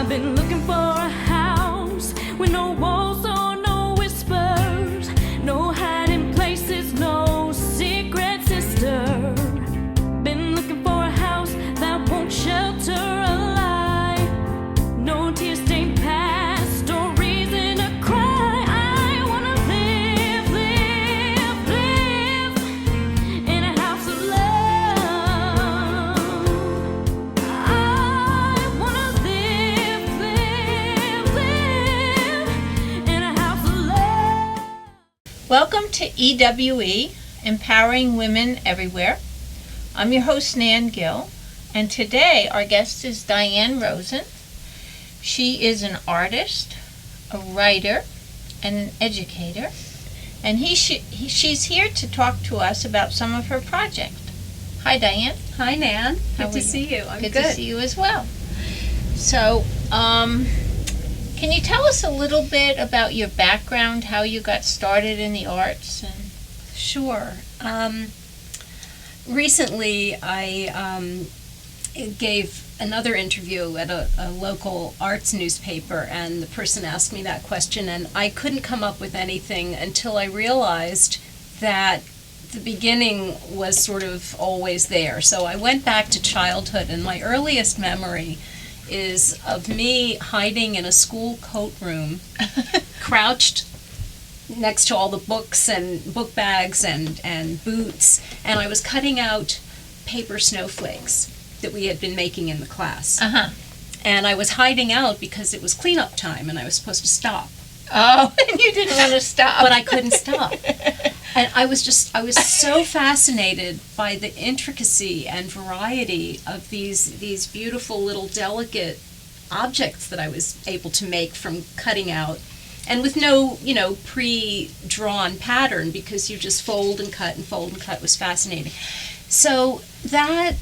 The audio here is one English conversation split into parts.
I've been looking for a house with no walls or no whispers, no hiding places, no secret sister. Been looking for a house that won't shelter a lie, no tear-stained past or reason to cry. I wanna live, live, live in a house of love. I wanna live, live, live in a house of love. Welcome to EWE, Empowering Women Everywhere. I'm your host, Nan Gill, and today our guest is Diane Rosen. She is an artist, a writer, and an educator, and she's here to talk to us about some of her projects. Hi, Diane. Hi, Nan. How Good are to you? see you. I'm Good to see you as well. So, can you tell us a little bit about your background, how you got started in the arts? And Sure. Recently, I gave another interview at a local arts newspaper, and the person asked me that question, and I couldn't come up with anything until I realized that the beginning was sort of always there. So I went back to childhood, and my earliest memory is of me hiding in a school coat room, crouched next to all the books and book bags and boots, and I was cutting out paper snowflakes that we had been making in the class. And I was hiding out because it was cleanup time and I was supposed to stop. Oh, and you didn't want to stop. But I couldn't stop. And I was so fascinated by the intricacy and variety of these beautiful little delicate objects that I was able to make from cutting out, and with no, pre-drawn pattern, because you just fold and cut was fascinating. So that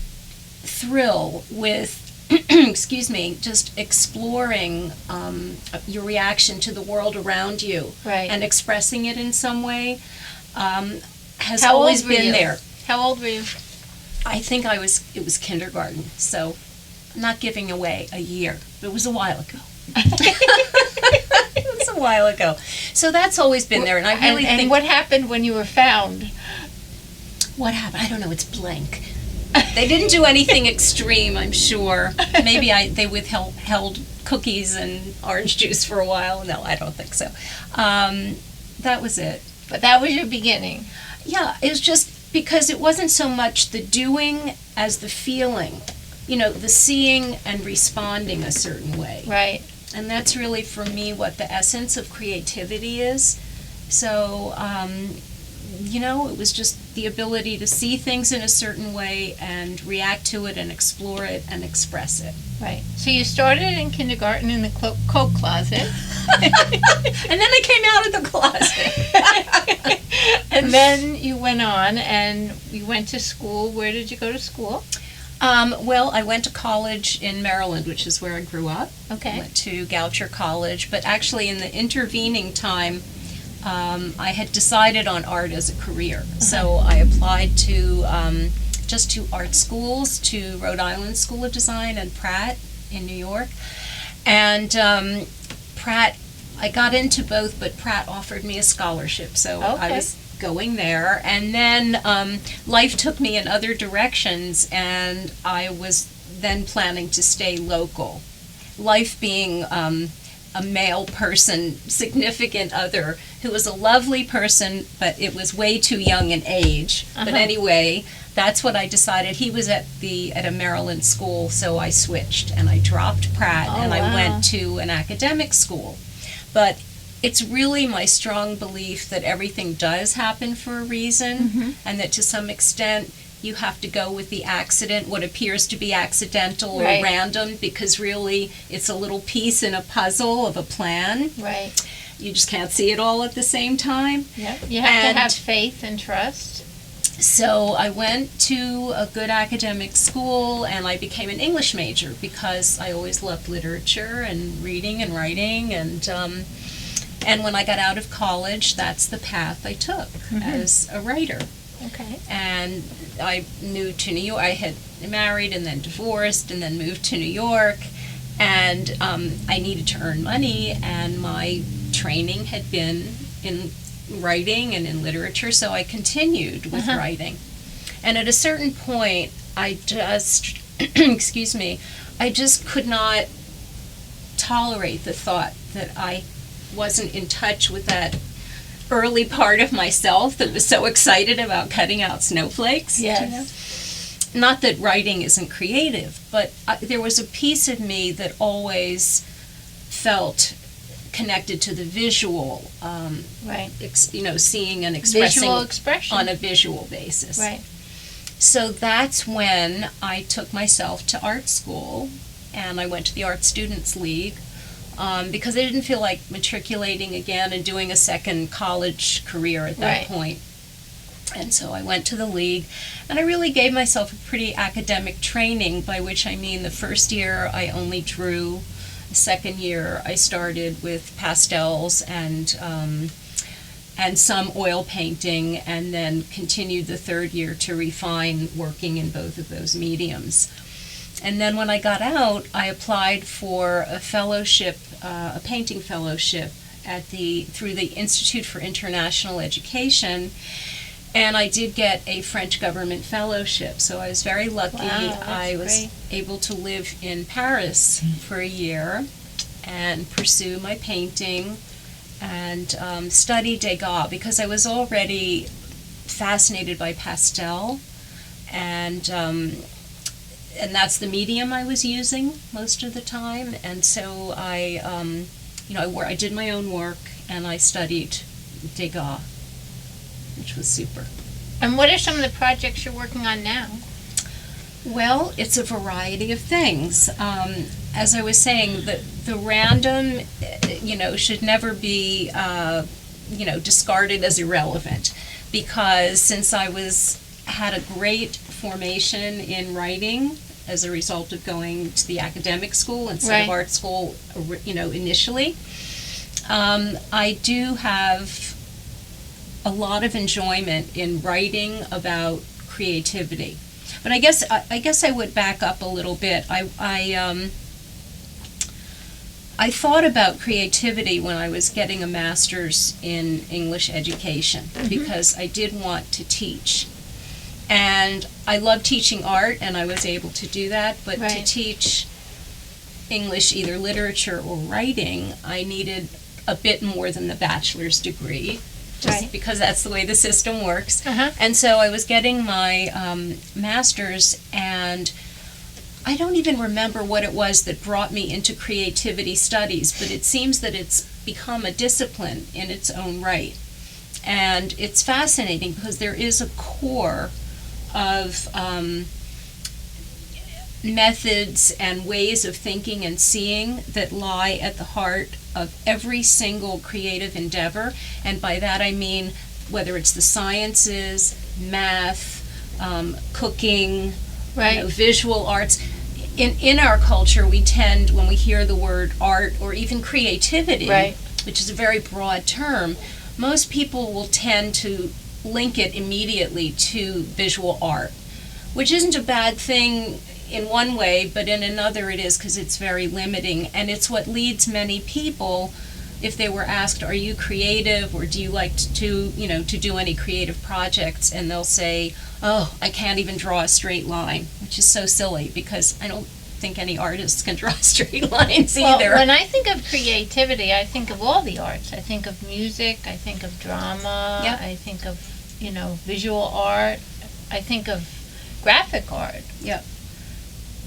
thrill with excuse me, just exploring your reaction to the world around you, Right. and expressing it in some way, has How always old were been you? there. How old were you? I think it was kindergarten, so I'm not giving away a year, but it was a while ago. It was a while ago. So that's always been there, and I really and think... what happened when you were found? What happened? I don't know, it's blank. They didn't do anything extreme, I'm sure. Maybe they withheld cookies and orange juice for a while. No, I don't think so. That was it. But that was your beginning. Yeah, it was just because it wasn't so much the doing as the feeling. The seeing and responding a certain way. Right. And that's really, for me, what the essence of creativity is. So, it was just the ability to see things in a certain way and react to it and explore it and express it. Right. So you started in kindergarten in the coat closet. And then I came out of the closet. And then you went on and you went to school. Where did you go to school? Well, I went to college in Maryland, which is where I grew up. Okay. I went to Goucher College, but actually in the intervening time, I had decided on art as a career. So I applied to just to art schools, to Rhode Island School of Design and Pratt in New York. And Pratt, I got into both, but Pratt offered me a scholarship, so I Okay. was going there. And then life took me in other directions, and I was then planning to stay local. Life being a male person, significant other, who was a lovely person, but it was way too young in age. But anyway, that's what I decided. He was at a Maryland school, so I switched, and I dropped Pratt, and I went to an academic school. But it's really my strong belief that everything does happen for a reason, and that to some extent you have to go with the accident, what appears to be accidental or Right. random, because really it's a little piece in a puzzle of a plan. Right. You just can't see it all at the same time. Yep. You have And- to have faith and trust. So I went to a good academic school, and I became an English major because I always loved literature and reading and writing, and when I got out of college, that's the path I took as a writer. Okay. And I moved to New York. I had married and then divorced and then moved to New York, And I needed to earn money, and my training had been in writing and in literature, so I continued with writing. And at a certain point, I just, excuse me, I just could not tolerate the thought that I wasn't in touch with that early part of myself that was so excited about cutting out snowflakes. Yes. Not that writing isn't creative, but there was a piece of me that always felt connected to the visual, Right. Seeing and expressing Visual expression. on a visual basis. Right. So that's when I took myself to art school, and I went to the Art Students League, because I didn't feel like matriculating again and doing a second college career at that Right. point. And so I went to the league, and I really gave myself a pretty academic training, by which I mean the first year I only drew. The second year I started with pastels and some oil painting, and then continued the third year to refine working in both of those mediums. And then when I got out, I applied for a fellowship, a painting fellowship through the Institute for International Education. And I did get a French government fellowship, so I was very lucky. Wow, that's I was great. able to live in Paris for a year and pursue my painting and study Degas, because I was already fascinated by pastel, and that's the medium I was using most of the time. And so I did my own work, and I studied Degas, which was super. And what are some of the projects you're working on now? Well, it's a variety of things. As I was saying, the random, should never be, discarded as irrelevant, because since I had a great formation in writing as a result of going to the academic school instead of Right. art school, initially, I do have a lot of enjoyment in writing about creativity. But I guess I would back up a little bit. I thought about creativity when I was getting a master's in English education, because I did want to teach. And I love teaching art, and I was able to do that, but to Right. teach English, either literature or writing, I needed a bit more than the bachelor's degree, just Right. because that's the way the system works. Uh-huh. And so I was getting my master's, and I don't even remember what it was that brought me into creativity studies, but it seems that it's become a discipline in its own right. And it's fascinating because there is a core of methods and ways of thinking and seeing that lie at the heart of every single creative endeavor. And by that I mean whether it's the sciences, math, cooking, Right. visual arts. In our culture, we tend, when we hear the word art or even creativity, Right. which is a very broad term, most people will tend to link it immediately to visual art, which isn't a bad thing in one way, but in another it is, because it's very limiting, and it's what leads many people, if they were asked, are you creative, or do you like to do any creative projects, and they'll say, oh, I can't even draw a straight line, which is so silly, because I don't think any artists can draw straight lines either. Well, when I think of creativity, I think of all the arts. I think of music, I think of drama, Yep. I think of, visual art, I think of graphic art. Yep.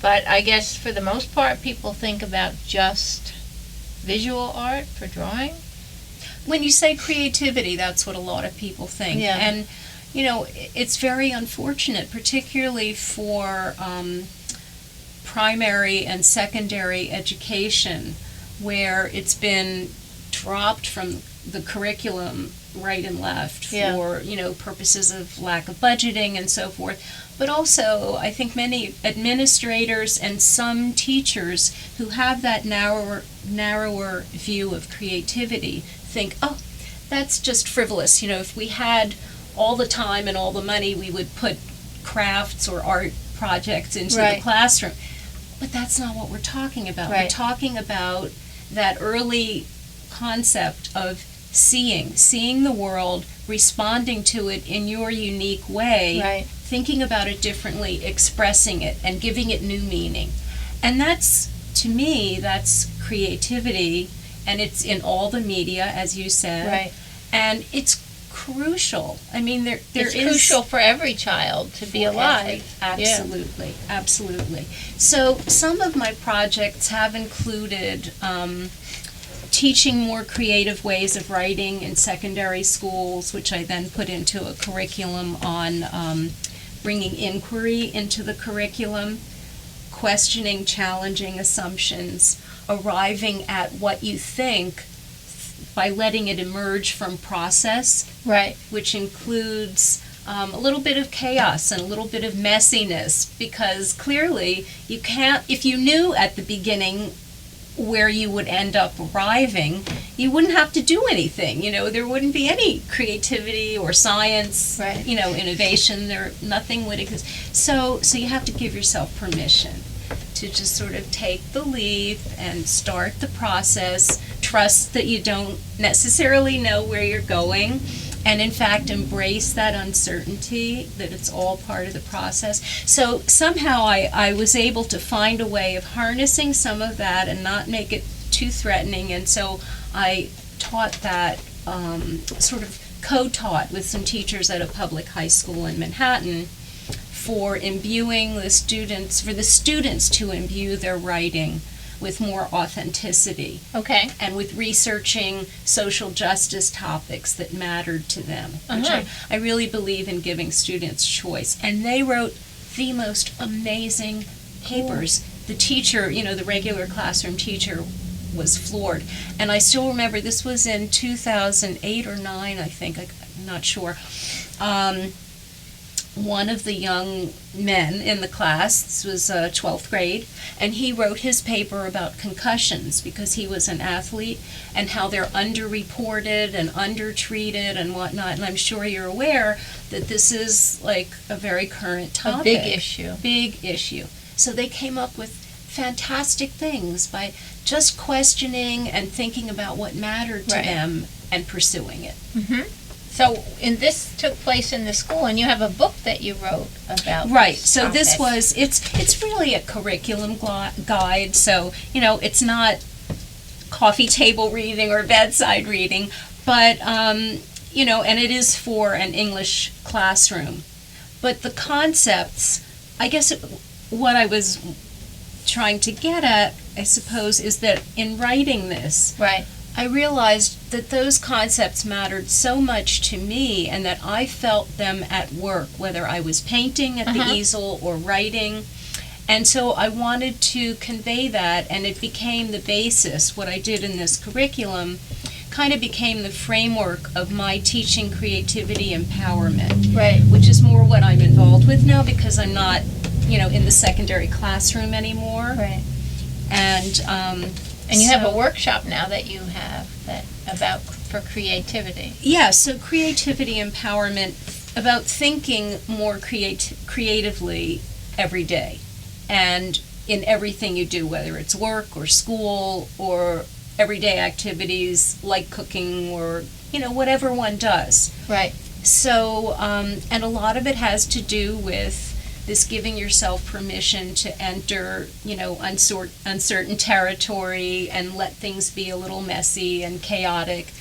But I guess for the most part, people think about just visual art for drawing. When you say creativity, that's what a lot of people think. Yeah. And, it's very unfortunate, particularly for primary and secondary education, where it's been dropped from the curriculum right and left Yeah. for, purposes of lack of budgeting and so forth. But also, I think many administrators and some teachers who have that narrower view of creativity think, oh, that's just frivolous. If we had all the time and all the money, we would put crafts or art projects into Right. the classroom. But that's not what we're talking about. Right. We're talking about that early concept of seeing the world, responding to it in your unique way, Right. thinking about it differently, expressing it, and giving it new meaning. And that's, to me, that's creativity, and it's in all the media, as you said. Right. And it's crucial. I mean, there It's is crucial for every child to be alive. Absolutely, absolutely. So some of my projects have included teaching more creative ways of writing in secondary schools, which I then put into a curriculum on bringing inquiry into the curriculum, questioning, challenging assumptions, arriving at what you think by letting it emerge from process, Right. which includes a little bit of chaos and a little bit of messiness, because clearly you can't, if you knew at the beginning where you would end up arriving, you wouldn't have to do anything. There wouldn't be any creativity or science, Right. Innovation. Nothing would exist. So you have to give yourself permission to just sort of take the leap and start the process, trust that you don't necessarily know where you're going, and in fact embrace that uncertainty, that it's all part of the process. So somehow I was able to find a way of harnessing some of that and not make it too threatening, and so I taught that, sort of co-taught with some teachers at a public high school in Manhattan, for imbuing the students to imbue their writing with more authenticity, Okay. and with researching social justice topics that mattered to them, which Uh-huh. I really believe in giving students choice. And they wrote the most amazing papers. The teacher, the regular classroom teacher, was floored. And I still remember, this was in 2008 or 9, I think, I'm not sure. One of the young men in the class, this was 12th grade, and he wrote his paper about concussions because he was an athlete and how they're underreported and undertreated and whatnot. And I'm sure you're aware that this is like a very current topic. A big issue. Big issue. So they came up with fantastic things by just questioning and thinking about what mattered to Right. them and pursuing it. Mm-hmm. So, this took place in the school, and you have a book that you wrote about. Right. this So this topic. was it's really a curriculum guide. So it's not coffee table reading or bedside reading, but and it is for an English classroom. But the concepts, I guess, what I was trying to get at, I suppose, is that in writing this, Right. I realized that those concepts mattered so much to me, and that I felt them at work, whether I was painting at the Uh-huh. easel or writing. And so I wanted to convey that, and it became the basis. What I did in this curriculum kind of became the framework of my teaching creativity empowerment, Right. which is more what I'm involved with now, because I'm not, in the secondary classroom anymore. Right. And you have a so- workshop now that you have for creativity. Yeah, so creativity empowerment, about thinking more creatively every day, and in everything you do, whether it's work or school or everyday activities like cooking or whatever one does. Right. So and a lot of it has to do with this giving yourself permission to enter, uncertain territory and let things be a little messy and chaotic,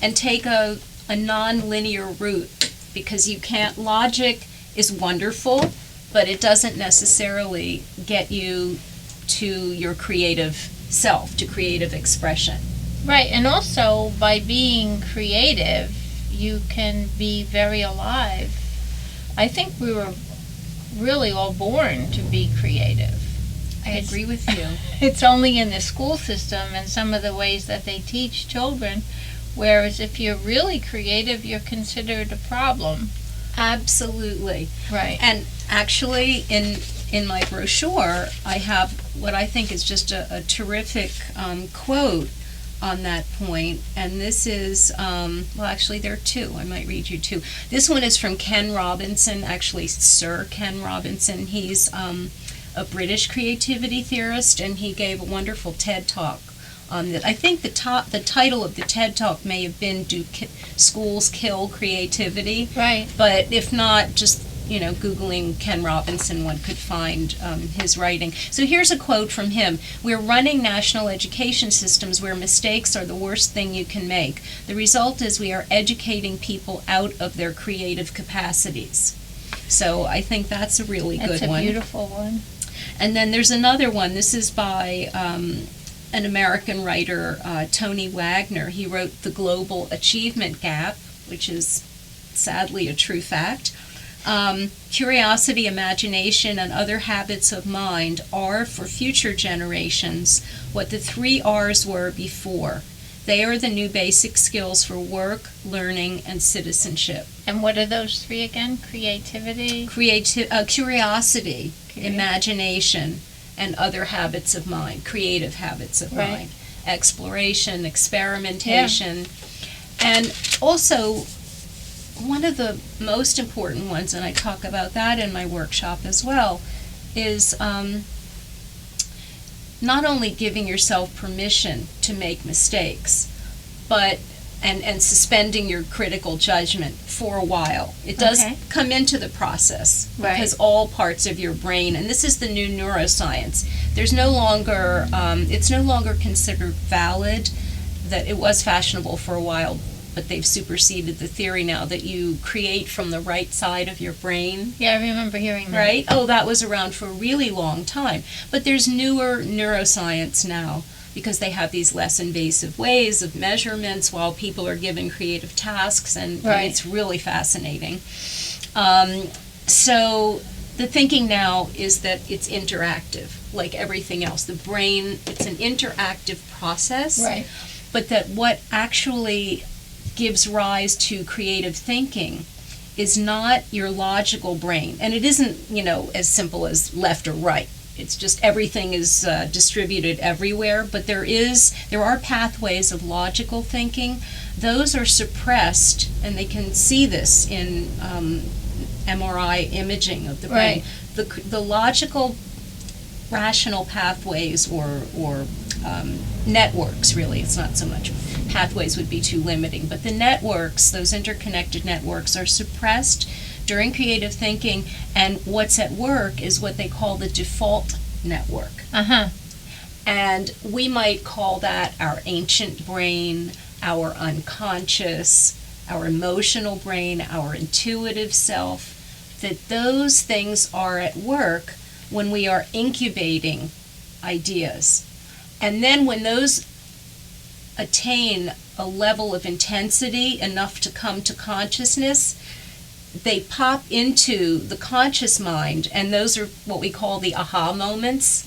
and take a non-linear route, because logic is wonderful, but it doesn't necessarily get you to your creative self, to creative expression. Right, and also by being creative, you can be very alive. I think we were really all born to be creative. I agree with you. It's only in the school system and some of the ways that they teach children, whereas if you're really creative, you're considered a problem. Absolutely. Right. And actually, in my brochure, I have what I think is just a terrific quote on that point. And this is, actually there are two. I might read you two. This one is from Ken Robinson, actually Sir Ken Robinson. He's a a British creativity theorist, and he gave a wonderful TED Talk on that. I think the title of the TED Talk may have been "Do Schools Kill Creativity?" Right. But if not, just Googling Ken Robinson, one could find his writing. So here's a quote from him. "We're running national education systems where mistakes are the worst thing you can make. The result is we are educating people out of their creative capacities." So I think that's a really good one. That's a beautiful one. And then there's another one. This is by an American writer, Tony Wagner. He wrote The Global Achievement Gap, which is sadly a true fact. Curiosity, imagination, and other habits of mind are, for future generations, what the 3 R's were before. They are the new basic skills for work, learning, and citizenship. And what are those 3 again? Creativity? Curiosity, imagination, and other habits of mind, creative habits of mind. Exploration, experimentation. And also, one of the most important ones, and I talk about that in my workshop as well, is not only giving yourself permission to make mistakes, but and suspending your critical judgment for a while. It does come into the process, because all parts of your brain, and this is the new neuroscience, there's no longer it's no longer considered valid. That it was fashionable for a while, but they've superseded the theory now that you create from the right side of your brain. Yeah, I remember hearing that. Right? Oh, that was around for a really long time. But there's newer neuroscience now, because they have these less invasive ways of measurements while people are given creative tasks, and it's really fascinating. So the thinking now is that it's interactive, like everything else. The brain, it's an interactive process. Right. But that what actually gives rise to creative thinking is not your logical brain. And it isn't, as simple as left or right. It's just everything is distributed everywhere. But there are pathways of logical thinking. Those are suppressed, and they can see this in MRI imaging of the brain. The logical, rational pathways or networks, really, it's not so much pathways would be too limiting, but the networks, those interconnected networks, are suppressed during creative thinking, and what's at work is what they call the default network. And we might call that our ancient brain, our unconscious, our emotional brain, our intuitive self, that those things are at work when we are incubating ideas. And then when those attain a level of intensity enough to come to consciousness, they pop into the conscious mind, and those are what we call the aha moments.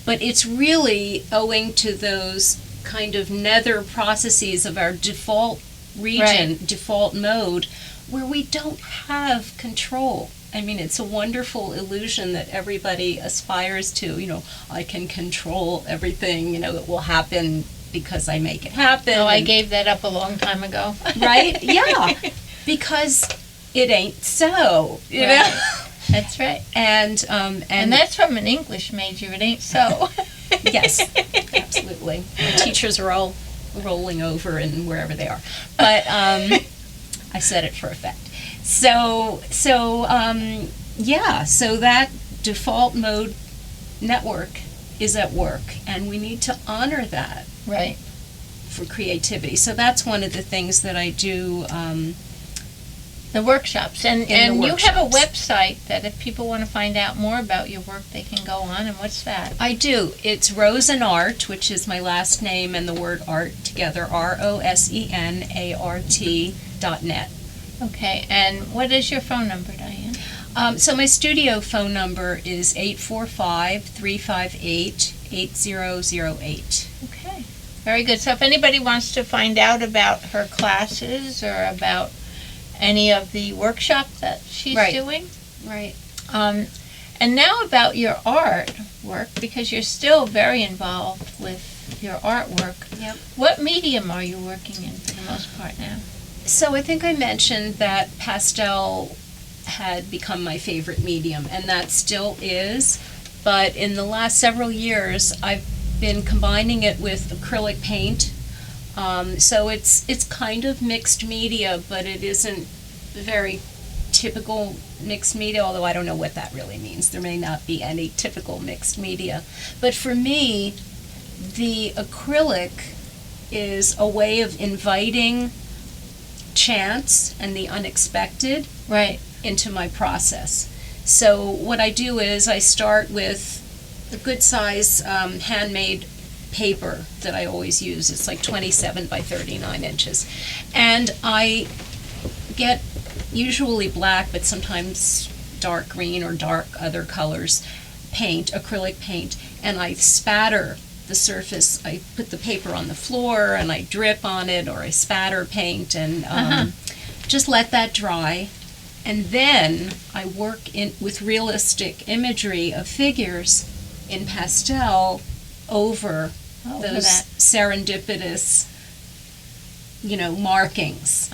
But it's really owing to those kind of nether processes of our default region, default mode, where we don't have control. I mean, it's a wonderful illusion that everybody aspires to. I can control everything, it will happen because I make it happen. Oh, I gave that up a long time ago. Right? Yeah. Because it ain't so, you know? That's right. And that's from an English major, it ain't so. Yes, absolutely. My teachers are all rolling over and wherever they are. But I said it for effect. So that default mode network is at work, and we need to honor that for creativity. So that's one of the things that I do. The workshops. And you have a website that if people want to find out more about your work, they can go on, and what's that? I do. It's Rosenart, which is my last name and the word art together, ROSENART.net. Okay, and what is your phone number, Diane? So my studio phone number is 845-358-8008. Okay, very good. So if anybody wants to find out about her classes or about any of the workshop that she's doing. Right. And now about your art work, because you're still very involved with your artwork. Yep. What medium are you working in for the most part now? So I think I mentioned that pastel had become my favorite medium, and that still is. But in the last several years, I've been combining it with acrylic paint. So it's kind of mixed media, but it isn't very typical mixed media, although I don't know what that really means. There may not be any typical mixed media. But for me, the acrylic is a way of inviting chance and the unexpected Right. into my process. So what I do is I start with a good size handmade paper that I always use. It's like 27 by 39 inches. And I get usually black, but sometimes dark green or dark other colors, paint, acrylic paint, and I spatter the surface. I put the paper on the floor and I drip on it, or I spatter paint and just let that dry. And then I work with realistic imagery of figures in pastel over those serendipitous, markings.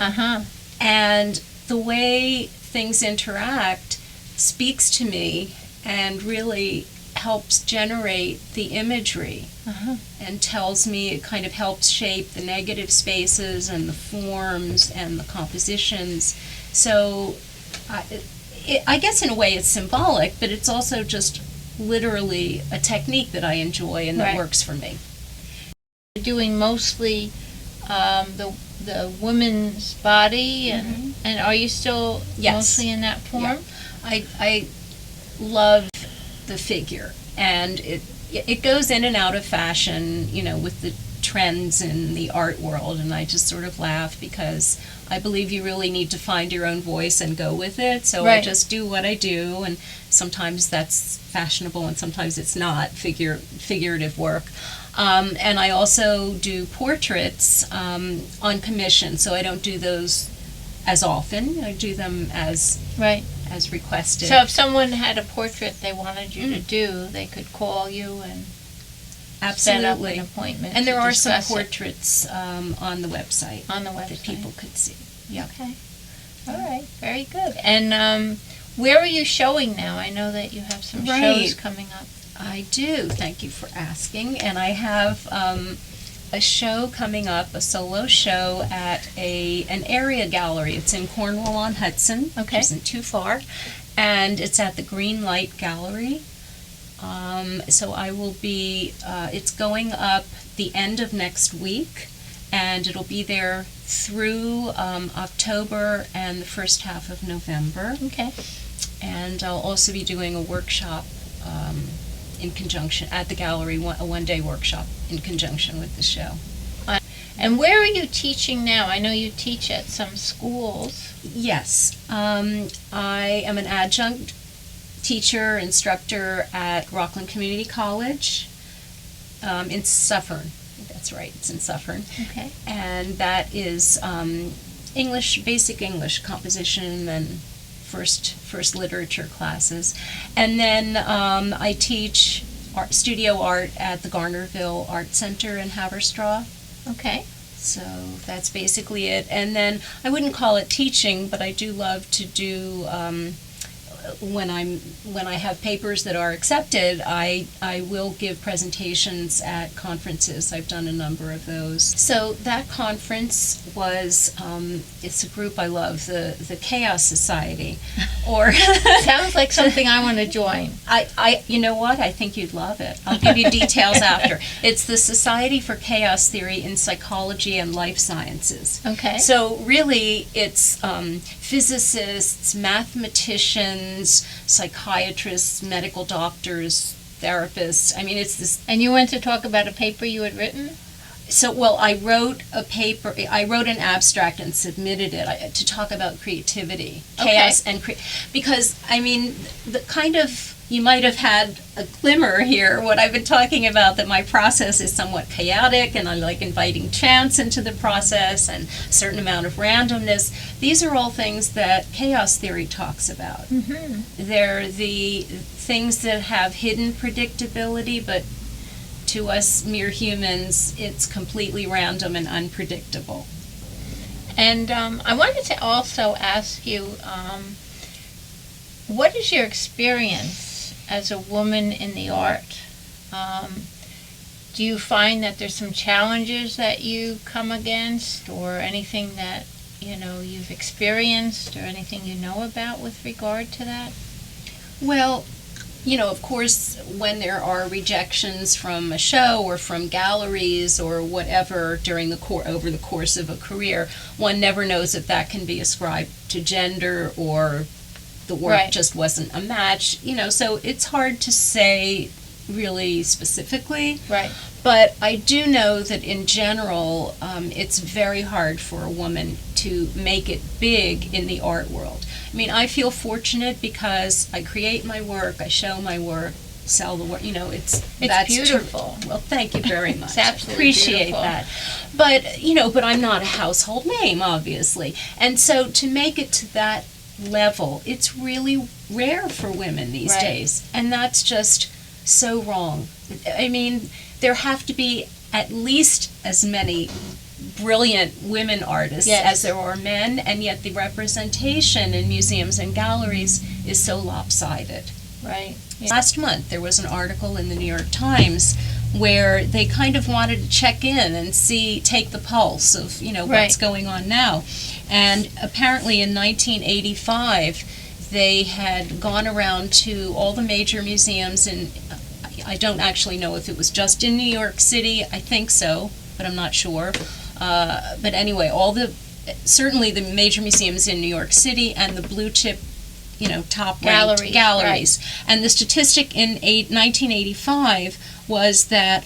And the way things interact speaks to me and really helps generate the imagery and tells me, it kind of helps shape the negative spaces and the forms and the compositions. So I guess in a way it's symbolic, but it's also just literally a technique that I enjoy and that works for me. You're doing mostly the woman's body, and are you still mostly in that form? Yeah. I love the figure, and it goes in and out of fashion, with the trends in the art world, and I just sort of laugh because I believe you really need to find your own voice and go with it. So I just do what I do, and sometimes that's fashionable and sometimes it's not, figurative work. And I also do portraits on commission, so I don't do those as often. I do them as requested. So if someone had a portrait they wanted you to do, they could call you and set up an appointment. And there are some discuss it. portraits on the website. That people could see. Yeah. Okay. All right. Very good. And where are you showing now? I know that you have some shows coming up. I do. Thank you for asking. And I have a show coming up, a solo show at an area gallery. It's in Cornwall-on-Hudson, which isn't too far, and it's at the Green Light Gallery. So I will be, it's going up the end of next week, and it'll be there through October and the first half of November. Okay. And I'll also be doing a workshop in conjunction at the gallery, a one-day workshop in conjunction with the show. And where are you teaching now? I know you teach at some schools. Yes. I am an adjunct teacher, instructor at Rockland Community College in Suffern. That's right, it's in Suffern. Okay. And that is English, basic English composition and first literature classes. And then I teach studio art at the Garnerville Art Center in Haverstraw. Okay. So that's basically it. And then I wouldn't call it teaching, but I do love to do when I have papers that are accepted, I will give presentations at conferences. I've done a number of those. So that conference was it's a group I love, the Chaos Society, or sounds like something I want to join. I you know what? I think you'd love it. I'll give you details after. It's the Society for Chaos Theory in Psychology and Life Sciences. Okay. So really, it's physicists, mathematicians, psychiatrists, medical doctors, therapists. I mean, it's this. And you went to talk about a paper you had written? So, well, I wrote a paper. I wrote an abstract and submitted it to talk about creativity, chaos, and because I mean, the kind of. You might have had a glimmer here, what I've been talking about, that my process is somewhat chaotic and I like inviting chance into the process and a certain amount of randomness. These are all things that chaos theory talks about. Mm-hmm. They're the things that have hidden predictability, but to us mere humans, it's completely random and unpredictable. And I wanted to also ask you, what is your experience as a woman in the art? Do you find that there's some challenges that you come against, or anything that, you've experienced, or anything you know about with regard to that? Well, of course, when there are rejections from a show or from galleries or whatever during over the course of a career, one never knows if that can be ascribed to gender or the work just wasn't a match. So it's hard to say really specifically. Right. But I do know that in general, it's very hard for a woman to make it big in the art world. I mean, I feel fortunate because I create my work, I show my work, sell the work. That's beautiful. Well, thank you very much. It's absolutely appreciate beautiful. that. But I'm not a household name, obviously, and so to make it to that level, it's really rare for women these days, and that's just so wrong. I mean, there have to be at least as many brilliant women artists as there are men, and yet the representation in museums and galleries is so lopsided. Right. Yeah. Last month there was an article in the New York Times where they kind of wanted to check in and take the pulse of, what's going on now. And apparently in 1985 they had gone around to all the major museums, and I don't actually know if it was just in New York City. I think so, but I'm not sure. But anyway, certainly the major museums in New York City and the blue chip, top-ranked galleries. Right. And the statistic in 1985 was that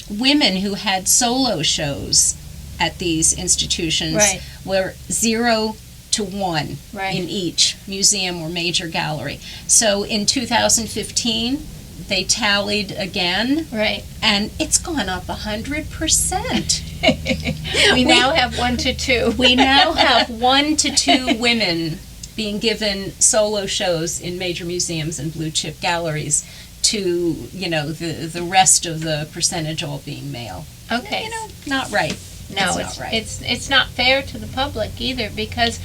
women who had solo shows at these institutions were 0 to 1 in each museum or major gallery. So in 2015, they tallied again, and it's gone up 100%. We now have 1 to 2. We now have 1 to 2 women being given solo shows in major museums and blue chip galleries, to the rest of the percentage all being male. Okay. Not right. No, it's not fair to the public either, because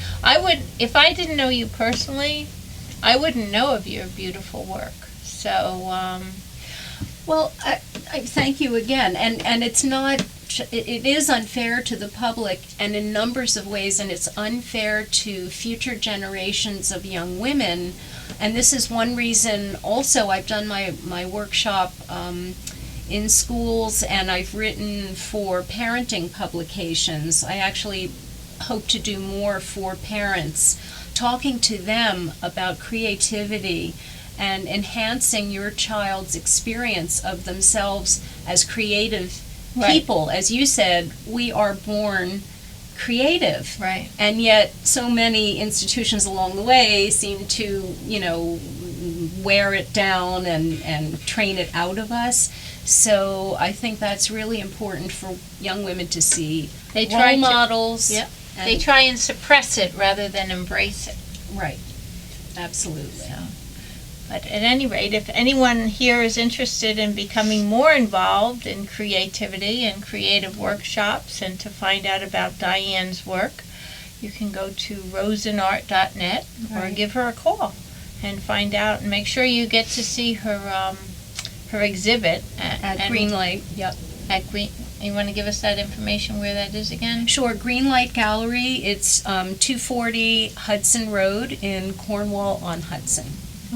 if I didn't know you personally, I wouldn't know of your beautiful work. So, well, I thank you again, and it's not. It is unfair to the public, and in numbers of ways, and it's unfair to future generations of young women. And this is one reason. Also, I've done my workshop in schools, and I've written for parenting publications. I actually hope to do more for parents, talking to them about creativity and enhancing your child's experience of themselves as creative people. As you said, we are born creative. Right. And yet so many institutions along the way seem to, wear it down and train it out of us. So I think that's really important for young women to see. They try role models. Yep. They try and suppress it rather than embrace it. Right. Absolutely. So. But at any rate, if anyone here is interested in becoming more involved in creativity and creative workshops, and to find out about Dianne's work, you can go to rosenart.net or give her a call and find out, and make sure you get to see her exhibit at Greenlight. Yep. At Green. You want to give us that information where that is again? Sure. Greenlight Gallery. It's 240 Hudson Road in Cornwall-on-Hudson.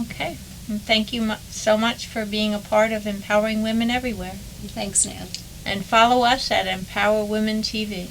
Okay. And thank you so much for being a part of Empowering Women Everywhere. Thanks, Nan. And follow us at Empower Women TV.